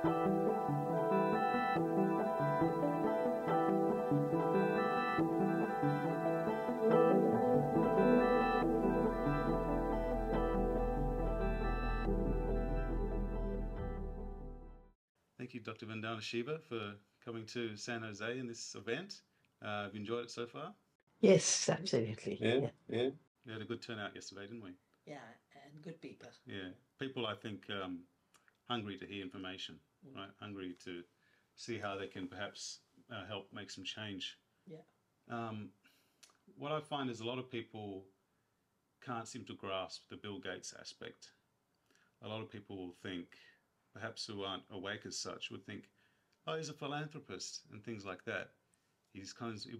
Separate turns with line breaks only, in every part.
Thank you, Dr. Vandana Shiva, for coming to San Jose in this event. Have you enjoyed it so far?
Yes, absolutely.
Yeah. We had a good turnout yesterday, didn't we?
Yeah, and good people.
Yeah. People, I think, hungry to hear information, right? Hungry to see how they can perhaps help make some change.
Yeah.
What I find is a lot of people can't seem to grasp the Bill Gates aspect. A lot of people will think, perhaps who aren't awake as such, would think, oh, he's a philanthropist and things like that. He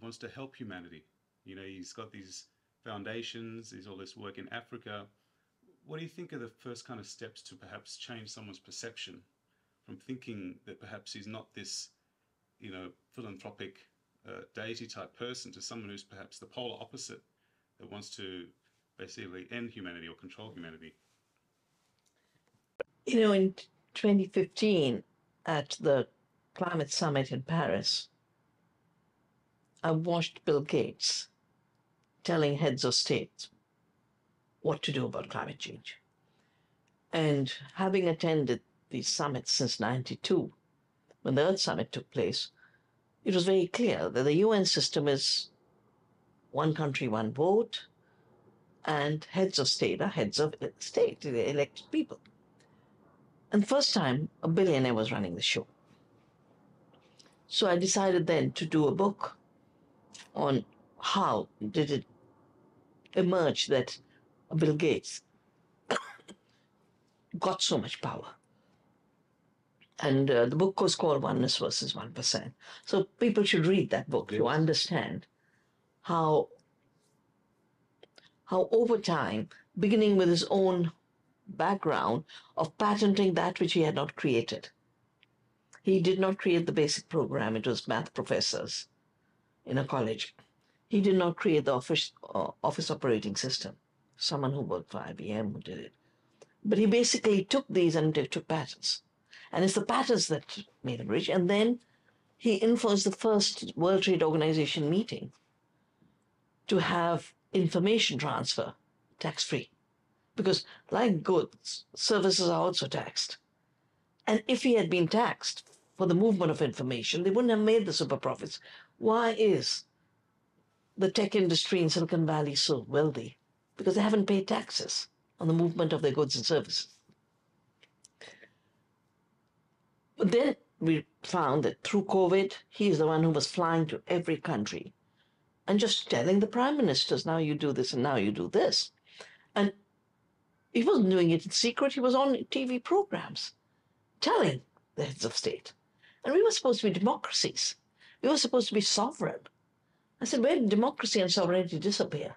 wants to help humanity. You know, he's got these foundations, he's all this work in Africa. What do you think are the first kind of steps to perhaps change someone's perception from thinking that perhaps he's not this, you know, philanthropic deity type person to someone who's perhaps the polar opposite, that wants to basically end humanity or control humanity?
You know, in 2015, at the climate summit in Paris, I watched Bill Gates telling heads of state what to do about climate change. And having attended these summits since '92, when the Earth Summit took place, it was very clear that the UN system is one country, one vote, and heads of state are heads of state, they're elected people. And the first time, a billionaire was running the show. So I decided then to do a book on how did it emerge that Bill Gates got so much power. And the book was called Oneness versus 1%. So people should read that book to understand how over time, beginning with his own background of patenting that which he had not created. He did not create the basic program. It was math professors in a college. He did not create the office operating system. Someone who worked for IBM who did it. But he basically took these and took patents. And it's the patents that made him rich. And then he influenced the first World Trade Organization meeting to have information transfer tax-free. Because like goods, services are also taxed. And if he had been taxed for the movement of information, they wouldn't have made the super profits. Why is the tech industry in Silicon Valley so wealthy? Because they haven't paid taxes on the movement of their goods and services. But then we found that through COVID, he is the one who was flying to every country and just telling the prime ministers, now you do this and now you do this. And he wasn't doing it in secret. He was on TV programs telling the heads of state. And we were supposed to be democracies. We were supposed to be sovereign. I said, where did democracy and sovereignty disappear?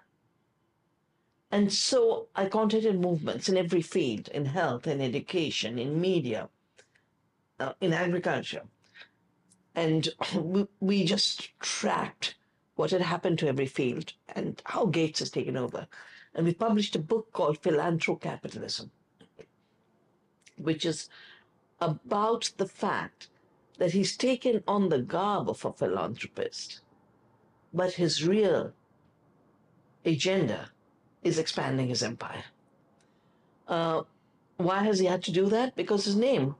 And so I contacted movements in every field, in health, in education, in media, in agriculture. And we just tracked what had happened to every field and how Gates has taken over. And we published a book called Philanthrocapitalism, which is about the fact that he's taken on the garb of a philanthropist, but his real agenda is expanding his empire. Why has he had to do that? Because his name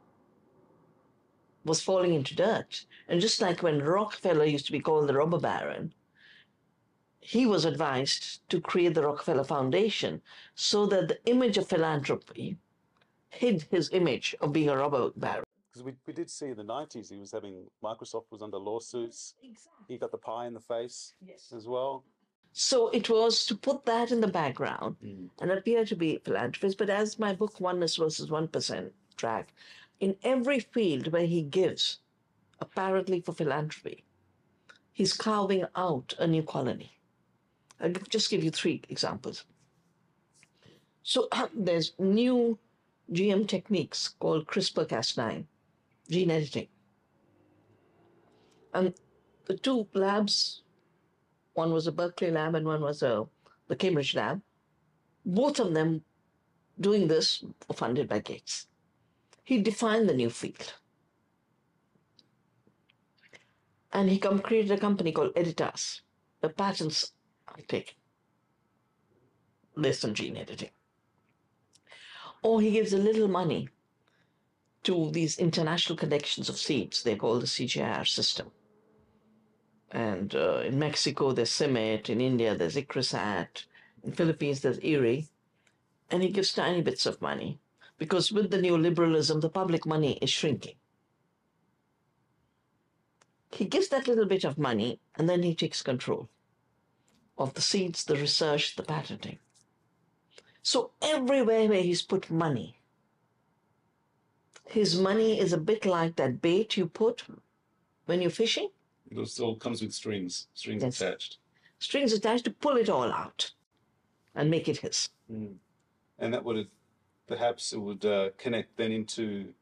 was falling into dirt. And just like when Rockefeller used to be called the robber baron, he was advised to create the Rockefeller Foundation so that the image of philanthropy hid his image of being a robber baron.
Because we did see in the 90s, he was having, Microsoft was under lawsuits. Exactly. He got the pie in the face as well.
So it was to put that in the background and appear to be philanthropist. But as my book, Oneness versus 1%, track, in every field where he gives, apparently for philanthropy, he's carving out a new colony. I'll just give you 3 examples. So there's new GM techniques called CRISPR-Cas9, gene editing. And the 2 labs, one was a Berkeley lab and one was the Cambridge lab, both of them doing this were funded by Gates. He defined the new field. And he created a company called Editas. The patents are taken based on gene editing. Or he gives a little money to these international connections of seeds. They call the CGIAR system. And in Mexico, there's CIMMYT. In India, there's ICRISAT. In Philippines, there's IRRI. And he gives tiny bits of money because with the neoliberalism, the public money is shrinking. He gives that little bit of money and then he takes control of the seeds, the research, the patenting. So everywhere where he's put money, his money is a bit like that bait you put when you're fishing.
It all comes with strings
Yes.
attached.
Strings attached to pull it all out and make it his.
And that would perhaps it would connect then into,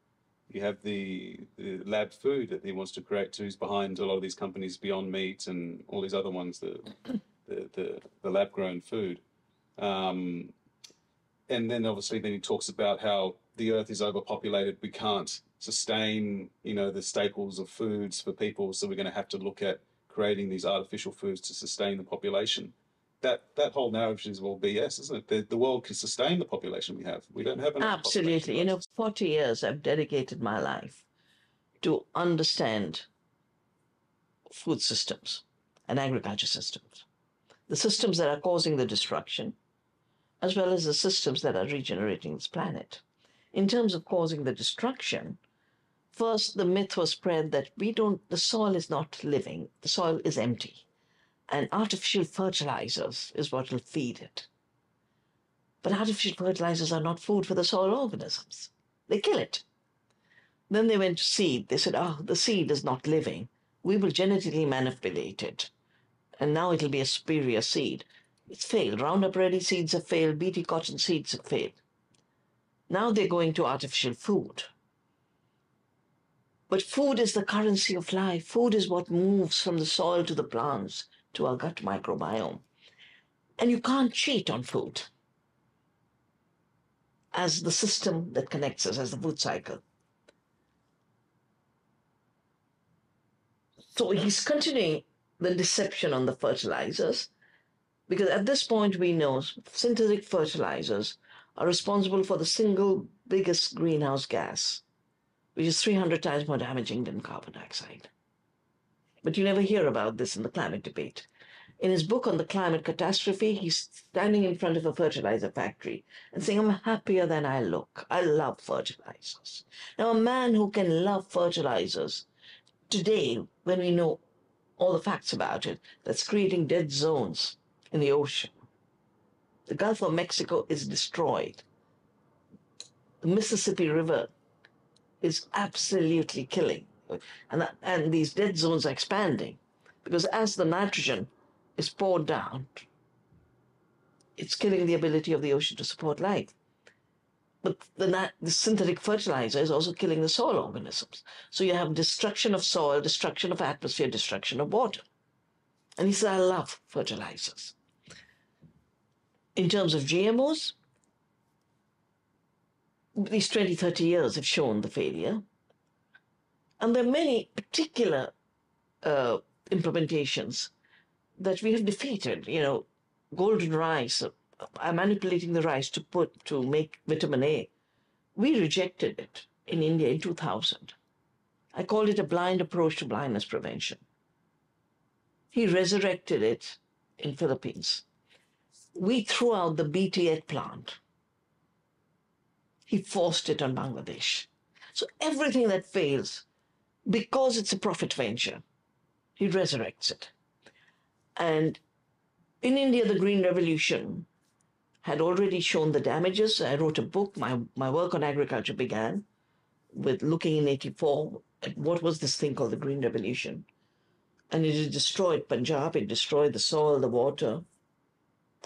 you have the lab food that he wants to create too, is behind a lot of these companies, Beyond Meat and all these other ones, the lab grown food. And then obviously then he talks about how the earth is overpopulated. We can't sustain, the staples of foods for people. So we're going to have to look at creating these artificial foods to sustain the population. That whole narrative is all BS, isn't it? The world can sustain the population we have. We don't have enough.
Absolutely. 40 years I've dedicated my life to understand food systems and agriculture systems. The systems that are causing the destruction, as well as the systems that are regenerating this planet. In terms of causing the destruction, first the myth was spread that the soil is not living, the soil is empty, and artificial fertilizers is what will feed it. But artificial fertilizers are not food for the soil organisms. They kill it. Then they went to seed. They said, the seed is not living. We will genetically manipulate it, and now it'll be a superior seed. It's failed. Roundup Ready seeds have failed. BT cotton seeds have failed. Now they're going to artificial food. But food is the currency of life. Food is what moves from the soil to the plants, to our gut microbiome. And you can't cheat on food as the system that connects us, as the food cycle. So he's continuing the deception on the fertilizers, because at this point we know synthetic fertilizers are responsible for the single biggest greenhouse gas, which is 300 times more damaging than carbon dioxide. But you never hear about this in the climate debate. In his book on the climate catastrophe, he's standing in front of a fertilizer factory and saying, I'm happier than I look. I love fertilizers. Now, a man who can love fertilizers today, when we know all the facts about it, that's creating dead zones in the ocean. The Gulf of Mexico is destroyed. The Mississippi River is absolutely killing. And these dead zones are expanding because as the nitrogen is poured down, it's killing the ability of the ocean to support life. But the synthetic fertilizer is also killing the soil organisms. So you have destruction of soil, destruction of atmosphere, destruction of water. And he said, I love fertilizers. In terms of GMOs, these 20, 30 years have shown the failure. And there are many particular implementations that we have defeated. Golden rice, manipulating the rice to make vitamin A. We rejected it in India in 2000. I called it a blind approach to blindness prevention. He resurrected it in Philippines. We threw out the BT eggplant. He forced it on Bangladesh. So everything that fails, because it's a profit venture, he resurrects it. And in India, the Green Revolution had already shown the damages. I wrote a book. My work on agriculture began with looking in 1984 at what was this thing called the Green Revolution. And it had destroyed Punjab, it destroyed the soil, the water.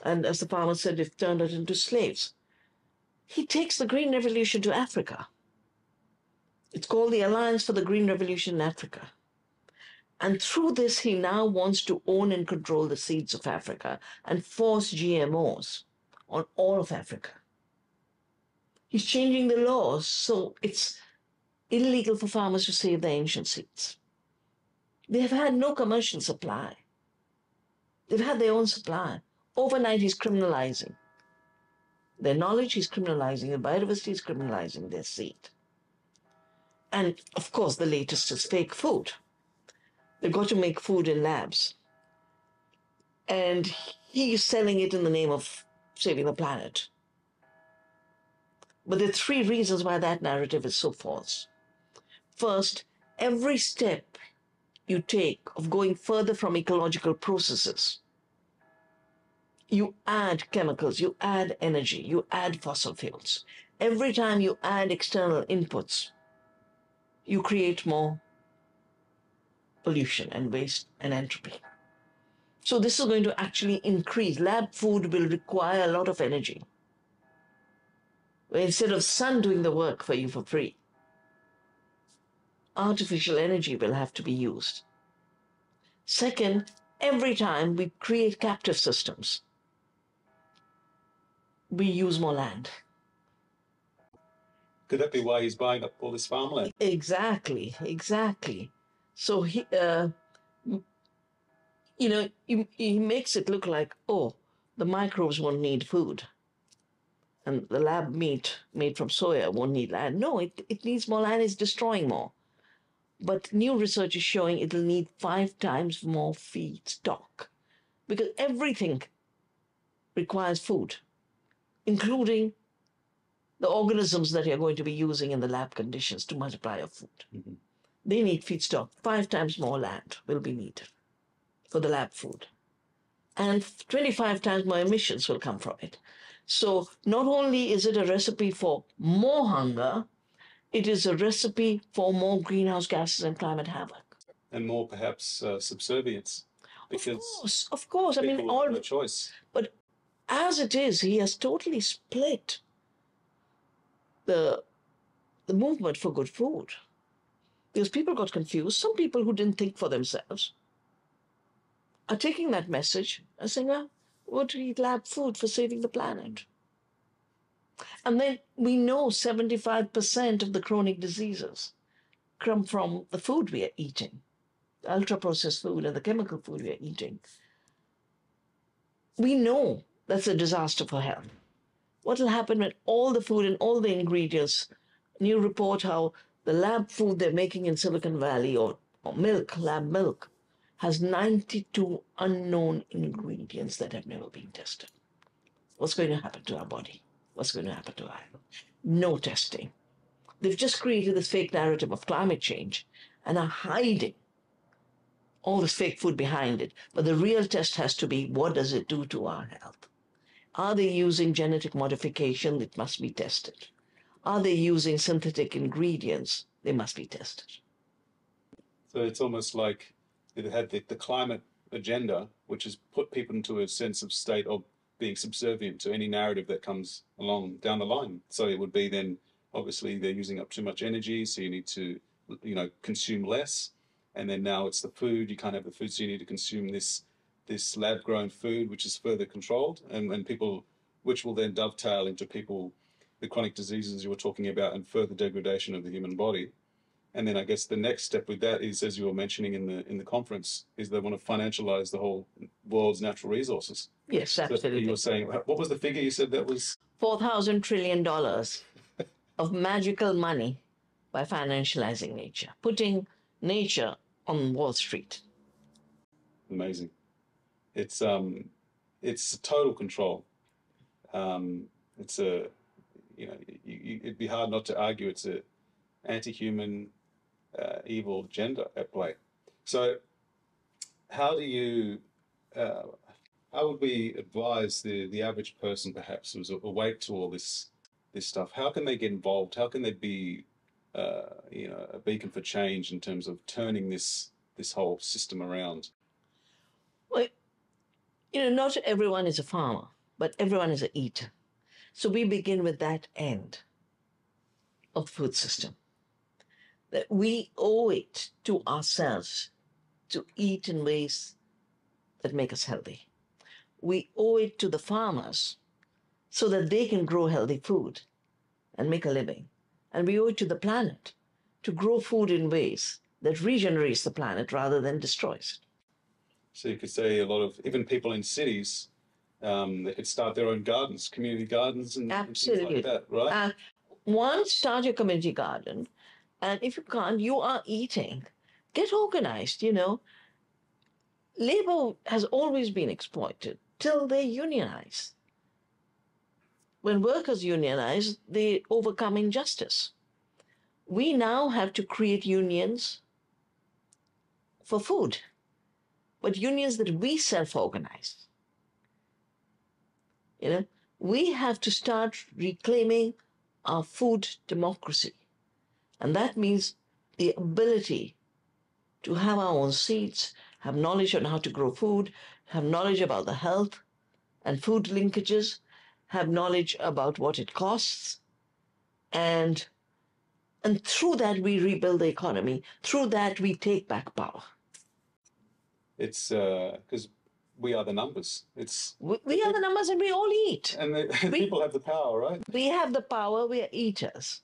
And as the farmer said, it turned us into slaves. He takes the Green Revolution to Africa. It's called the Alliance for the Green Revolution in Africa. And through this, he now wants to own and control the seeds of Africa and force GMOs on all of Africa. He's changing the laws so it's illegal for farmers to save their ancient seeds. They have had no commercial supply. They've had their own supply. Overnight, he's criminalizing their knowledge, he's criminalizing their biodiversity, he's criminalizing their seed. And of course, the latest is fake food. They've got to make food in labs. And he's selling it in the name of saving the planet. But there are three reasons why that narrative is so false. First, every step you take of going further from ecological processes, you add chemicals, you add energy, you add fossil fuels. Every time you add external inputs, you create more pollution and waste and entropy. So this is going to actually increase. Lab food will require a lot of energy. Instead of sun doing the work for you for free, artificial energy will have to be used. Second, every time we create captive systems, we use more land.
Could that be why he's buying up all this farmland?
Exactly, exactly. So he makes it look like, oh, the microbes won't need food. And the lab meat made from soya won't need land. No, it needs more land, it's destroying more. But new research is showing it'll need 5 times more feedstock because everything requires food, including the organisms that you're going to be using in the lab conditions to multiply your food. Mm-hmm. They need feedstock. 5 times more land will be needed for the lab food. And 25 times more emissions will come from it. So not only is it a recipe for more hunger, it is a recipe for more greenhouse gases and climate havoc.
And more perhaps subservience.
Because of course. I mean,
all no choice.
But as it is, he has totally split the movement for good food. Because people got confused. Some people who didn't think for themselves are taking that message and saying, well, what do we eat lab food for saving the planet? And then we know 75% of the chronic diseases come from the food we are eating, the ultra-processed food and the chemical food we are eating. We know that's a disaster for health. What will happen when all the food and all the ingredients, new report how the lab food they're making in Silicon Valley or milk, lab milk, has 92 unknown ingredients that have never been tested. What's going to happen to our body? What's going to happen to our health? No testing. They've just created this fake narrative of climate change and are hiding all this fake food behind it. But the real test has to be, what does it do to our health? Are they using genetic modification? It must be tested. Are they using synthetic ingredients? They must be tested.
So it's almost like it had the climate agenda, which has put people into a sense of state of being subservient to any narrative that comes along down the line. So it would be then, obviously, they're using up too much energy, so you need to, consume less. And then now it's the food. You can't have the food, so you need to consume this lab-grown food, which is further controlled, and people, which will then dovetail into people, the chronic diseases you were talking about, and further degradation of the human body. And then I guess the next step with that is, as you were mentioning in the conference, is they want to financialize the whole world's natural resources.
Yes, absolutely.
So you were saying, what was the figure you said that was?
$4,000 trillion of magical money by financializing nature, putting nature on Wall Street.
Amazing. It's total control. It's it'd be hard not to argue it's a anti-human, evil agenda at play. So, how would we advise the average person, perhaps, who's awake to all this stuff? How can they get involved? How can they be, a beacon for change in terms of turning this whole system around?
Well, not everyone is a farmer, but everyone is an eater. So we begin with that end of the food system. That we owe it to ourselves to eat in ways that make us healthy. We owe it to the farmers so that they can grow healthy food and make a living. And we owe it to the planet to grow food in ways that regenerates the planet rather than destroys it.
So you could say a lot of, even people in cities, they could start their own gardens, community gardens and things like that, right?
One, start your community garden. And if you can't, you are eating. Get organized, you know. Labor has always been exploited till they unionize. When workers unionize, they overcome injustice. We now have to create unions for food, but unions that we self-organize. You know, we have to start reclaiming our food democracy. And that means the ability to have our own seeds, have knowledge on how to grow food, have knowledge about the health and food linkages, have knowledge about what it costs, and through that we rebuild the economy. Through that we take back power.
It's because we are the numbers.
We are the numbers, and we all eat.
And people have the power, right?
We have the power. We are eaters.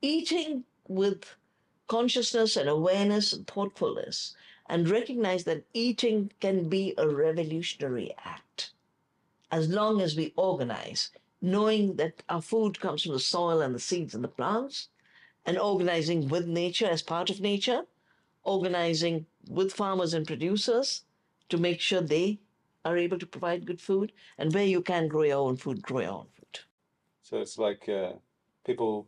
Eating with consciousness and awareness and thoughtfulness, and recognize that eating can be a revolutionary act as long as we organize, knowing that our food comes from the soil and the seeds and the plants, and organizing with nature as part of nature, organizing with farmers and producers to make sure they are able to provide good food, and where you can grow your own food, grow your own food.
So it's like people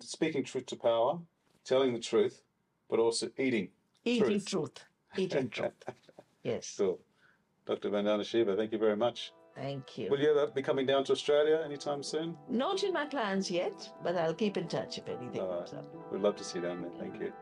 speaking truth to power, telling the truth, but also eating truth.
Eating truth. Yes.
Cool. Dr. Vandana Shiva, thank you very much.
Thank you.
Will you ever be coming down to Australia anytime soon?
Not in my plans yet, but I'll keep in touch if anything comes up.
We'd love to see you down there. Thank you.